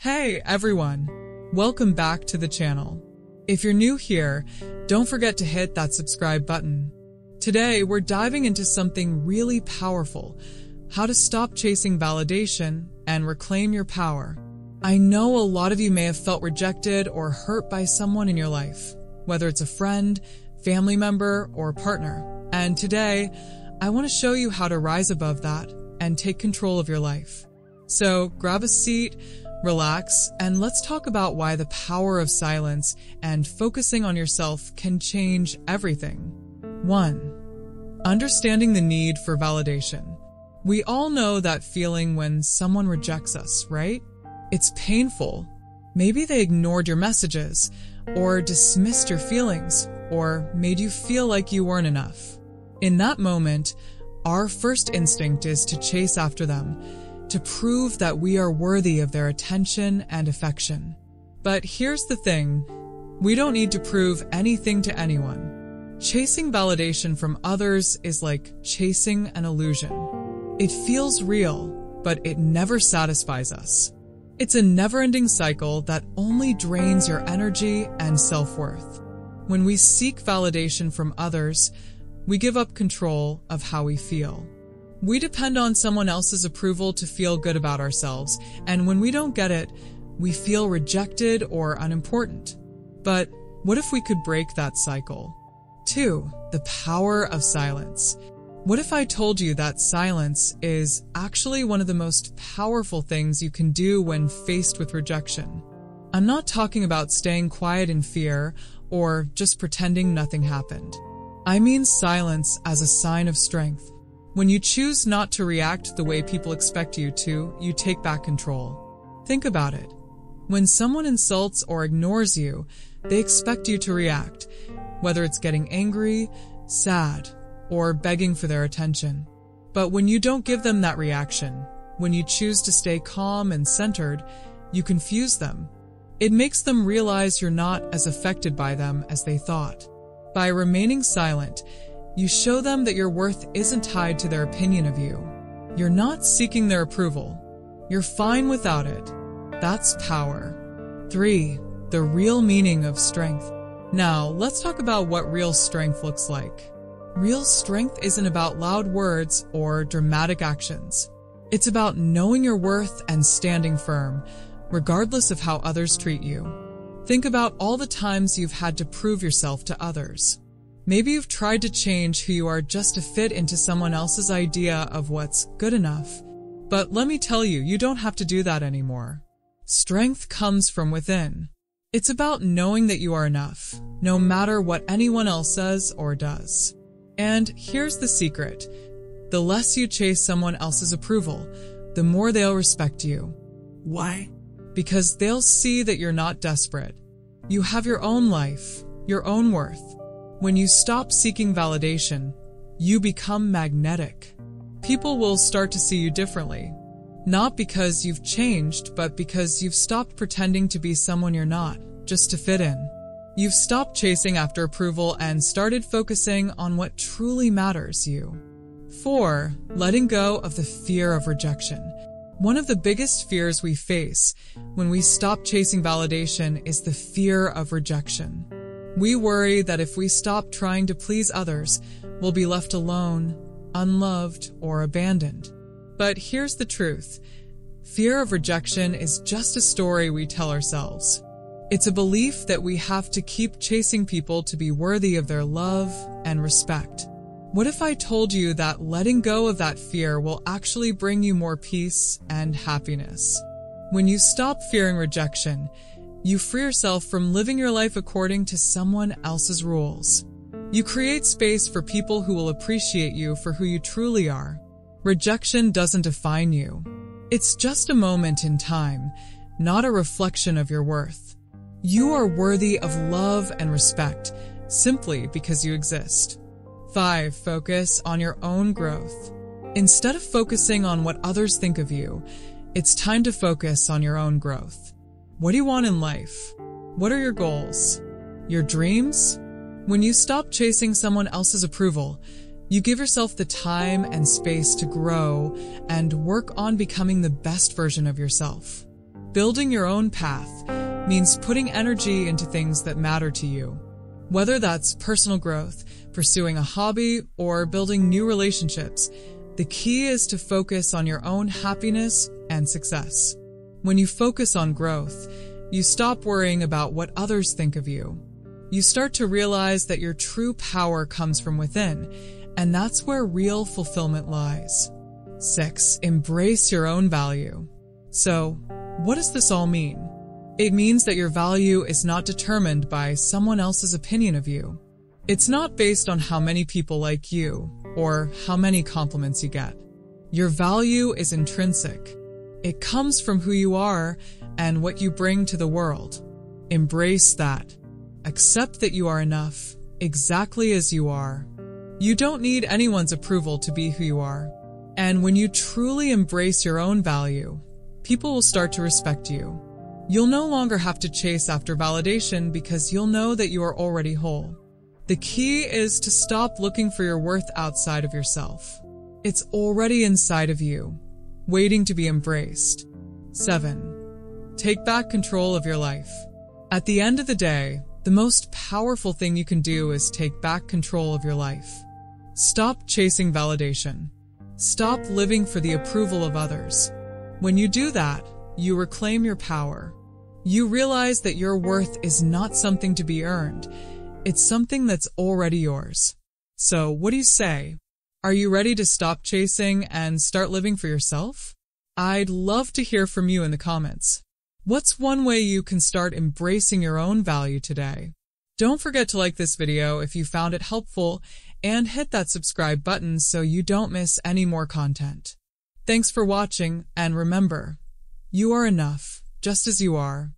Hey everyone, welcome back to the channel. If you're new here, don't forget to hit that subscribe button. Today we're diving into something really powerful, how to stop chasing validation and reclaim your power. I know a lot of you may have felt rejected or hurt by someone in your life, whether it's a friend, family member, or partner. And today, I want to show you how to rise above that and take control of your life. So grab a seat, relax, and let's talk about why the power of silence and focusing on yourself can change everything. 1. Understanding the need for validation. We all know that feeling when someone rejects us, right? It's painful. Maybe they ignored your messages, or dismissed your feelings, or made you feel like you weren't enough. In that moment, our first instinct is to chase after them, to prove that we are worthy of their attention and affection. But here's the thing, we don't need to prove anything to anyone. Chasing validation from others is like chasing an illusion. It feels real, but it never satisfies us. It's a never-ending cycle that only drains your energy and self-worth. When we seek validation from others, we give up control of how we feel. We depend on someone else's approval to feel good about ourselves, and when we don't get it, we feel rejected or unimportant. But what if we could break that cycle? 2. The power of silence. What if I told you that silence is actually one of the most powerful things you can do when faced with rejection? I'm not talking about staying quiet in fear or just pretending nothing happened. I mean silence as a sign of strength. When you choose not to react the way people expect you to, you take back control. Think about it. When someone insults or ignores you, they expect you to react, whether it's getting angry, sad, or begging for their attention. But when you don't give them that reaction, when you choose to stay calm and centered, you confuse them. It makes them realize you're not as affected by them as they thought. By remaining silent, you show them that your worth isn't tied to their opinion of you. You're not seeking their approval. You're fine without it. That's power. 3. The real meaning of strength. Now, let's talk about what real strength looks like. Real strength isn't about loud words or dramatic actions. It's about knowing your worth and standing firm, regardless of how others treat you. Think about all the times you've had to prove yourself to others. Maybe you've tried to change who you are just to fit into someone else's idea of what's good enough. But let me tell you, you don't have to do that anymore. Strength comes from within. It's about knowing that you are enough, no matter what anyone else says or does. And here's the secret. The less you chase someone else's approval, the more they'll respect you. Why? Because they'll see that you're not desperate. You have your own life, your own worth. When you stop seeking validation, you become magnetic. People will start to see you differently. Not because you've changed, but because you've stopped pretending to be someone you're not, just to fit in. You've stopped chasing after approval and started focusing on what truly matters you. 4. Letting go of the fear of rejection. One of the biggest fears we face when we stop chasing validation is the fear of rejection. We worry that if we stop trying to please others, we'll be left alone, unloved, or abandoned. But here's the truth. Fear of rejection is just a story we tell ourselves. It's a belief that we have to keep chasing people to be worthy of their love and respect. What if I told you that letting go of that fear will actually bring you more peace and happiness? When you stop fearing rejection, you free yourself from living your life according to someone else's rules. You create space for people who will appreciate you for who you truly are. Rejection doesn't define you. It's just a moment in time, not a reflection of your worth. You are worthy of love and respect simply because you exist. 5. Focus on your own growth. Instead of focusing on what others think of you, it's time to focus on your own growth. What do you want in life? What are your goals? Your dreams? When you stop chasing someone else's approval, you give yourself the time and space to grow and work on becoming the best version of yourself. Building your own path means putting energy into things that matter to you. Whether that's personal growth, pursuing a hobby, or building new relationships, the key is to focus on your own happiness and success. When you focus on growth, you stop worrying about what others think of you. You start to realize that your true power comes from within, and that's where real fulfillment lies. 6. Embrace your own value. So, what does this all mean? It means that your value is not determined by someone else's opinion of you. It's not based on how many people like you or how many compliments you get. Your value is intrinsic. It comes from who you are and what you bring to the world. Embrace that. Accept that you are enough, exactly as you are. You don't need anyone's approval to be who you are. And when you truly embrace your own value, people will start to respect you. You'll no longer have to chase after validation because you'll know that you are already whole. The key is to stop looking for your worth outside of yourself. It's already inside of you, waiting to be embraced. 7. Take back control of your life. At the end of the day, the most powerful thing you can do is take back control of your life. Stop chasing validation. Stop living for the approval of others. When you do that, you reclaim your power. You realize that your worth is not something to be earned. It's something that's already yours. So, what do you say? Are you ready to stop chasing and start living for yourself? I'd love to hear from you in the comments. What's one way you can start embracing your own value today? Don't forget to like this video if you found it helpful and hit that subscribe button so you don't miss any more content. Thanks for watching, and remember, you are enough, just as you are.